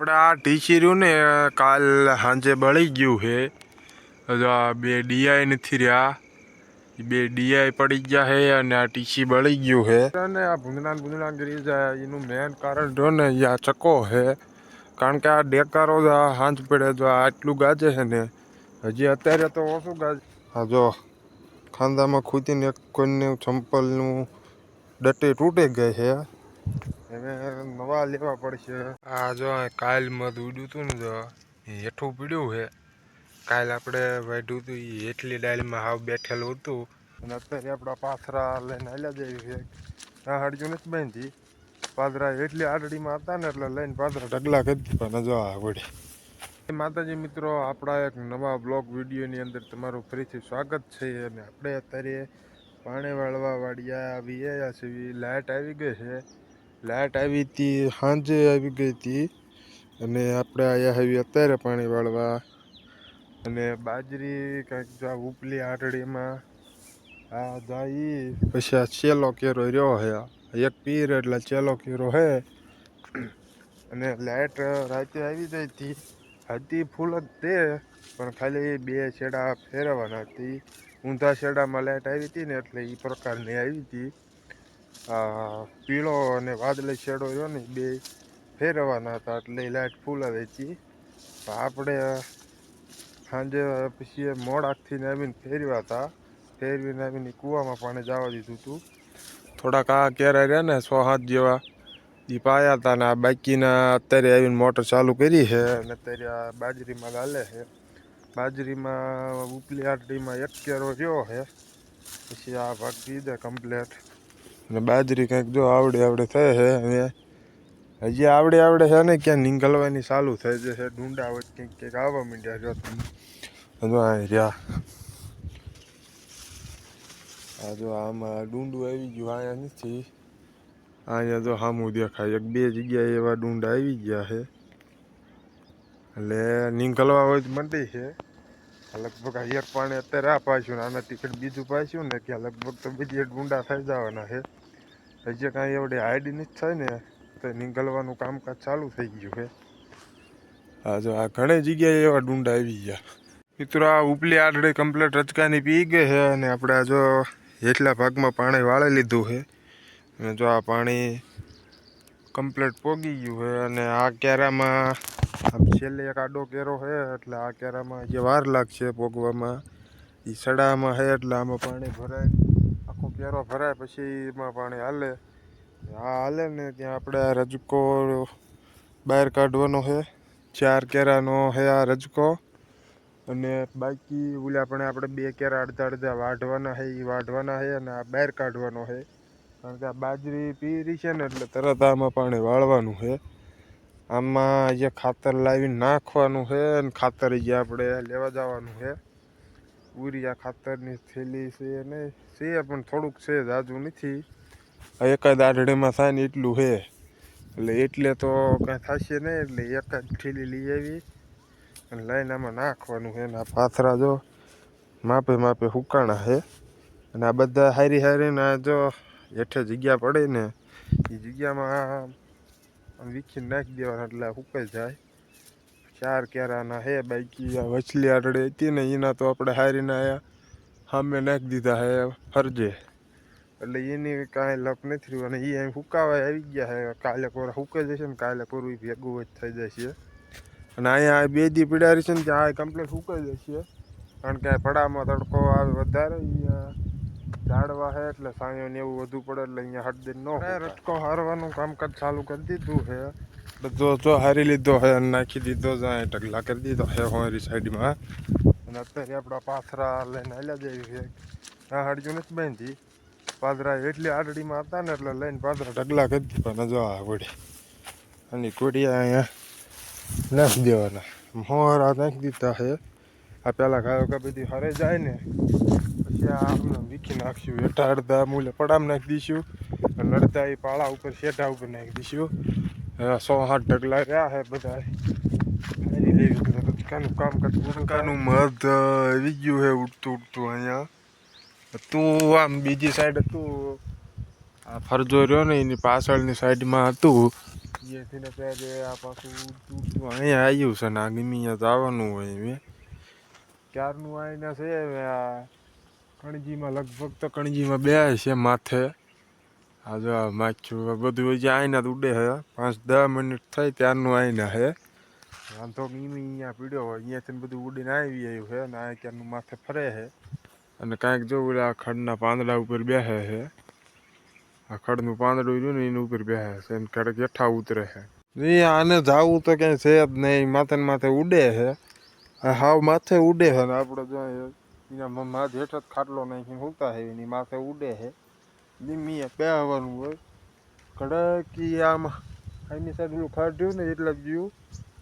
આપણે આ ટીસી રહ્યું ને કાલ સાંજે બળી ગયું છે. આ બે ડીઆઈ નથી રહ્યા, બે ડીઆઈ પડી ગયા છે અને આ ટીસી બળી ગયું છે. અને આ ભૂંગણા ગરી જાય એનું મેન કારણ જો ને આ ચકો છે. કારણ કે આ ડેકારો હાંજ પડે જો આટલું ગાજે છે ને, હજી અત્યારે તો ઓછું ગાજે. હા જો ખાંદામાં ખૂતીને એક કોઈને ચંપલનું ડટ્ટી તૂટી ગઈ છે. હવે નવા લેવા પડશે. આ જો કાલ મધ ઉડ્યું હતું ને, જો હેઠું પીડ્યું છે. કાલ આપણે વાઢ્યું હતું એ હેઠલી ડાળીમાં હાવ બેઠેલું હતું અને અત્યારે આપણા પાથરા લઈને હાલ્યા જઈએ છે. આ હાડ્યું નથી બાંધી, પાદરા એટલી આડડીમાં હતા ને એટલે લઈને પાદરા ઢગલા કરી દીધા. જો આ વળી માતાજી મિત્રો, આપણા એક નવા બ્લોગ વિડીયોની અંદર તમારું ફરીથી સ્વાગત છે. અને આપણે અત્યારે પાણી વાળવા વાળિયા આવી ગયા છે. લાઇટ આવી ગઈ છે. લાઇટ આવી હતી સાંજે આવી ગઈ હતી અને આપણે આવ્યા આવી અત્યારે પાણી વાળવા. અને બાજરી કંઈક જો ઉપલી આટડીમાં આ જાય પછી આ ચેલો કેરો રહ્યો છે. એક પીર એટલે ચેલો કેરો છે. અને લાઇટ રાતે આવી જાય હતી ફૂલ જ તે, પણ ખાલી બે છેડા ફેરવવાના હતી. ઊંધા છેડામાં લાઇટ આવી હતી ને એટલે એ પ્રકારની આવી હતી. પીળો અને વાદળી છેડો રહ્યો ને બે ફેરવવાના હતા એટલે લાઇટ ફૂલ જ હતી. આપણે સાંજે પછી મોડાકથી આવીને ફેરવ્યા હતા. ફેરવીને આવીને કૂવામાં પાણી જવા દીધું હતું. થોડાક આ કેરા રહ્યા ને 6-7 જેવા એ પાયા હતા ને આ બાકીના અત્યારે આવીને મોટર ચાલુ કરી છે. અને અત્યારે આ બાજરીમાં ગાલે છે. બાજરીમાં ઉપલી આટડીમાં એક કેરો રહ્યો છે. પછી આ ભાગ દીધે કમ્પ્લેટ. અને બાજરી કંઈક જો આવડે થાય છે. હવે હજી આવડે છે ને ક્યાં નીંગલવાની ચાલુ થઈ જશે. ડુંડા હોય કંઈક આવવા માંડ્યા રહ્યા. આ જો આમાં ડુંડું આવી ગયું, અહીંયા નથી. અહીંયા જો સામું દેખાય 1-2 જગ્યાએ એવા ડુંડા આવી ગયા છે. એટલે નીંગલવા હોય જ મંડી છે. લગભગ એક પાણી અત્યારે આ પાછું ને આના ટિકિટ બીજું પાછું ને ત્યાં લગભગ તો બીજી ડુંડા થઈ જવાના છે. હજી કાંઈ એવડી હાઈડ નથી થાય ને તો નીંગલવાનું કામકાજ ચાલુ થઈ ગયું છે. હા જો આ ઘણી જગ્યાએ એવા ડુંડા આવી ગયા. મિત્રો આ ઉપલી આડડી કમ્પ્લેટ રચકાની પી ગઈ છે. અને આપણે જો હેઠલા ભાગમાં પાણી વાળી લીધું છે. અને જો આ પાણી કમ્પ્લેટ પોગી ગયું છે. અને આ કેરામાં છેલ્લે એક આડો કેરો છે એટલે આ કેરામાં જે વાર લાગશે પોગવામાં. એ સડામાં છે એટલે આમાં પાણી ભરાય, આખો કેરો ભરાય પછી એમાં પાણી હાલે. આ હાલે ને ત્યાં આપણે આ રજકો બહાર કાઢવાનો છે. 4 કેરાનો છે આ રજકો. અને બાકી ઓલા પણ આપણે 2 કેરા અડધા વાઢવાના છે, એ વાઢવાના છે. અને આ બહાર કાઢવાનો છે. કારણ કે આ બાજરી પીરી છે ને એટલે તરત આમાં પાણી વાળવાનું છે. આમાં જે ખાતર લાવીને નાખવાનું છે અને ખાતર જે આપણે લેવા જવાનું છે. ઉરિયા ખાતરની થેલી છે નહીં છે, પણ થોડુંક છે, જાજુ નથી. એકાદ આઢડીમાં થાય ને એટલું છે. એટલે તો કાંઈ થશે નહીં. એટલે એકાદ થેલી લઈ આવી અને લઈને આમાં નાખવાનું છે. અને આ પાથરા જો માપે હુકાણા છે. અને આ બધા હારીને જો હેઠે જગ્યા પડે ને એ જગ્યામાં વીખીને નાખી દેવાના એટલે સુકાઈ જાય. 4 કેરાના છે. બાકી આ વચલી આડડી હતી ને એના તો આપણે હારીને આયા સામે નાખી દીધા છે ફરજે. એટલે એની કાંઈ લપ નથી રહ્યું. અને એ અહીં સુકાવા આવી ગયા છે. કાલે કોરા સુકાઈ જશે ને કાલે કોરું ભેગું જ થઈ જશે. અને અહીંયા 2 દી પીડારી છે ને ત્યાં આ કમ્પ્લીટ સુકાઈ જશે. કારણ કે પડામાં તડકો આવે વધારે, અહીંયા ઝાડવા છે એટલે સાંયો ને એવું વધુ પડે એટલે અહીંયા હળદર ન રટકો હારવાનું કામકાજ ચાલુ કરી દીધું છે. બધો જો હારી લીધો છે અને નાખી દીધો જાય ઢગલા કરી દીધો છે હોરી સાઈડમાં. અને અત્યારે આપણા પાથરા લઈને હાલ્યા જઈએ છે. આ હાડ્યું નથી બાંધી, પાદરા એટલી આડડીમાં હતા ને એટલે લઈને પાદરા ઢગલા કરી દીધા. જો આ વળી આની કોડિયા અહીંયા નાખી દેવાના, મોહરા નાખી દીધા છે. આ પહેલાં ગાયો બધી હરે જાય ને પછી આ વીખી નાખશું. હેઠા અડધા મૂલે પડામ નાખી દઈશું અને અડધા એ પાળા ઉપર શેઢા ઉપર નાખી દઈશું. 100-8 ઢગલા રહ્યા છે બધા. રચકાનું કામ કરતું રચકાનું મધ આવી ગયું છે ઉડતું અહીંયા. તું આમ બીજી સાઈડ હતું, આ ફરજો રહ્યો ને એની પાછળની સાઈડમાં હતું અહીંયાથી અત્યારે આ પાછું અહીંયા આવ્યું છે ને આ ગમી અહીંયા જવાનું હોય મેં ક્યારનું આવીને છે આ કણજીમાં લગભગ તો કણજીમાં બે છે માથે આ જો માખ્યું બધું હજી આવીને જ ઉડે છે 5-10 મિનિટ થઈ ત્યારનું આવીને છે વાંધો ગમી અહીંયા પીડ્યો હોય અહીંયાથી બધું ઉડીને આવી આવ્યું છે અને આ ત્યારનું માથે ફરે છે અને કાંઈક જો આ ખડના પાંદડા ઉપર બેસે છે આ ખડનું પાંદડું રહ્યું ને એની ઉપર બેસે છે અને ક્યારેક હેઠા ઉતરે છે નહીં આને જાવું તો ક્યાંય છે જ નહીં માથે ને માથે ઉડે છે હાવ માથે ઉડે છે ને આપણે જો એના માથે હેઠ જ ખાટલો નાખીને સુતા છે એની માથે ઉડે છે લીમીએ પહેવાનું હોય કડકી આમાં આની સાઈડ પેલું ખાટ્યું ને એટલે જ ગયું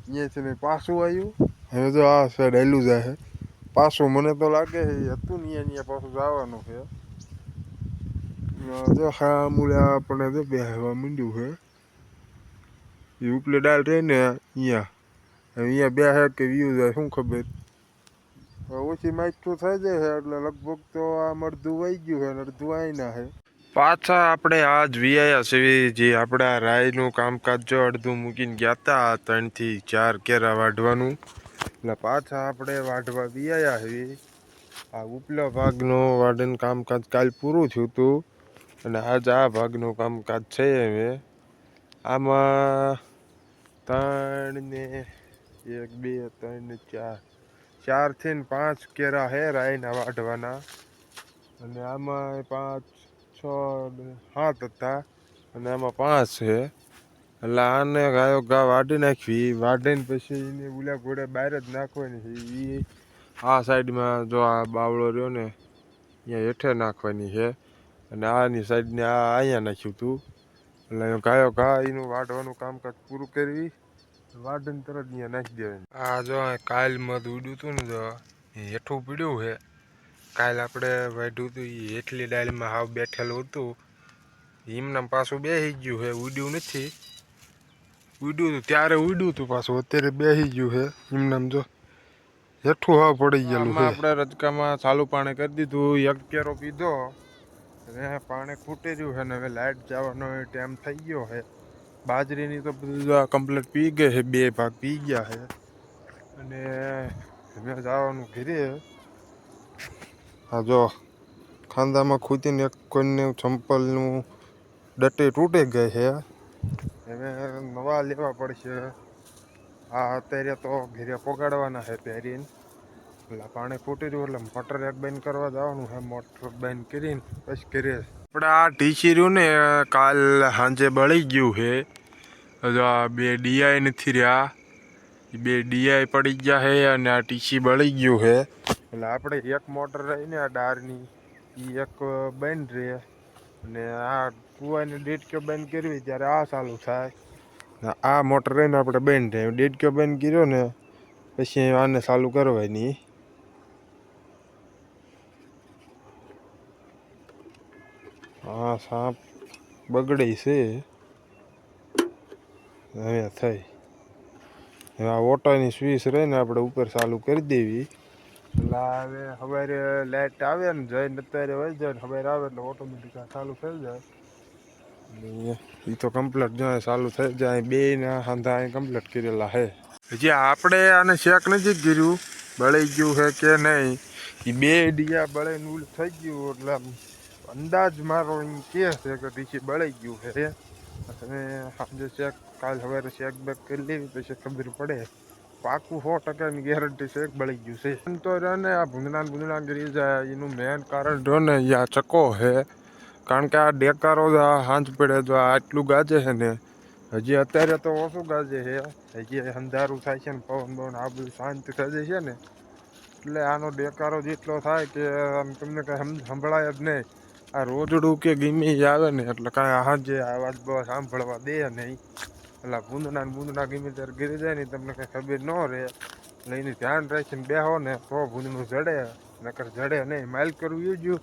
અહીંયાથી મેં પાછું આવ્યું હવે જો આ સાઈડ હેલું જાય પાછું મને તો લાગે છે હતું ને અહીંયા પાછું જવાનું છે જો હા મૂલે આપણે જો બેહવા માંડ્યું છે એ ઉપલે ડાલ રહે ને અહીંયા બે હે કે વ્યૂ જાય શું ખબર ઓછી માઇક તો થઈ જાય છે એટલે લગભગ તો આ અડધું વહી ગયું છે ને અડધું આવીના છે પાછા આપણે આજ વિયાયા છે જે આપણે આ રાયનું કામકાજ જો અડધું મૂકીને ગયા હતા 3 થી 4 કેરા વાઢવાનું એટલે પાછા આપણે વાઢવા વિયાયા છે આ ઉપલા ભાગનો વાઢન કામકાજ કાલ પૂરું થયું હતું અને આજ આ ભાગનું કામકાજ છે હવે આમાં 3 ને 1 2 3 ને 4 થી 5 કેરા હે રાયના વાઢવાના અને આમાં 5 6 7 હતા અને આમાં 5 છે એટલે આને ગાયો ઘા વાઢી નાખવી વાઢીને પછી એને ઉલા ઘોડે બહાર જ નાખવાની છે એ આ સાઈડમાં જો આ બાવળો રહ્યો ને અહીંયા હેઠે નાખવાની છે અને આની સાઈડને આ અહીંયા નાખ્યું હતું એટલે ગાયો ઘા એનું વાઢવાનું કામકાજ પૂરું કરવી વાઢીને તરત અહીંયા નાખી દેવાની આ જો કાલ મધ ઉડ્યું હતું ને જો હેઠું પીડ્યું છે કાલ આપણે વાઢ્યું હતું એ હેઠલી ડાળીમાં હાવ બેઠેલું હતું એમનામ પાછું બેસી ગયું છે ઉડ્યું નથી ઉડ્યું હતું ત્યારે ઉડ્યું હતું પાછું અત્યારે બેસી ગયું છે એમનામ જો હેઠું હાવ પડી ગયેલું છે આપણે રજકામાં ચાલુ પાણી કરી દીધું 1 કેરો પીધો હવે પાણી ખૂટી રહ્યું છે ને હવે લાઇટ જવાનો ટાઈમ થઈ ગયો છે બાજરીની તો બધું કમ્પ્લીટ પી ગઈ છે 2 ભાગ પી ગયા છે અને હવે જવાનું ઘરે હા જો ખાંદામાં ખૂટીને એક કોઈને ચંપલનું ડટ્ટી તૂટી ગઈ છે હવે નવા લેવા પડશે આ અત્યારે તો ઘરે પોગાડવાના છે પહેરીને એટલે પાણી ફૂટી રહ્યું એટલે મોટર એક બંધ કરવા જવાનું છે મોટર બંધ કરીને પછી ઘરે આપણે આ ટીસી રહ્યું ને કાલ સાંજે બળી ગયું છે જો આ 2 ડીઆઈ નથી રહ્યા એ 2 ડીઆઈ પડી ગયા છે અને આ ટીસી બળી ગયું છે એટલે આપણે એક મોટર રહીને આ ડારની એ એક બંધ રહે અને આ કૂવાની 1.5 કિલો બંધ કરવી ત્યારે આ ચાલુ થાય આ મોટર રહીને આપણે બંધ રહે 1.5 કિલો બંધ કર્યો ને પછી આને ચાલુ કરવાની હા સાપ બગડી છે હવે થઈ હવે આ ઓટોની સ્વિચ રહીને આપણે ઉપર ચાલુ કરી દેવી એટલે હવે સવારે લાઇટ આવે ને જઈને અત્યારે હોય જાય ને સવારે આવે એટલે ઓટોમેટિક ચાલુ થઈ જાય એ તો કમ્પ્લીટ જાય ચાલુ થઈ જાય 2 ના હાંધા અહીં કમ્પ્લીટ કરેલા છે હજી આપણે આને ચેક નથી કર્યું બળી ગયું છે કે નહીં એ 2 ડીયા બળીને થઈ ગયું એટલે અંદાજ મારો એમ કહે છે કે ટીસી બળી ગયું છે અને સાંજે ચેક કાલ સવારે ચેક બેક કરી લેવી પછી ખબર પડે પાકું 100%ની ગેરંટી છે બળી ગયું છે તો ને આ ભૂંદણા ગરી જાય એનું મેન કારણ જો ને આ ચકો છે કારણ કે આ ડેકારો હાંજ પડે જો આટલું ગાજે છે ને હજી અત્યારે તો ઓછું ગાજે છે હજી અંધારું થાય છે ને પવન બવન આ બધું શાંતિ થઈ જાય છે ને એટલે આનો ડેકારો જેટલો થાય કે તમને કંઈ સંભળાય જ નહીં આ રોજડું કે ગમે આવે ને એટલે કાંઈ હાજે અવાજ બવા સાંભળવા દે નહીં એટલે બૂંદણા ગમે ત્યારે ગીરી જાય ને તમને કંઈ ખબર ન રહે એટલે એનું ધ્યાન રાખીને બેહો ને તો ભૂંદનું જડે નકર જડે નહીં માઇલ કરવું યોજ્યું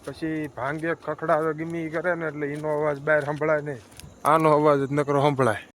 પછી ભાંગે ખખડાવે ગમે કરે ને એટલે એનો અવાજ બહાર સંભળાય નહીં આનો અવાજ જ નકરો સંભળાય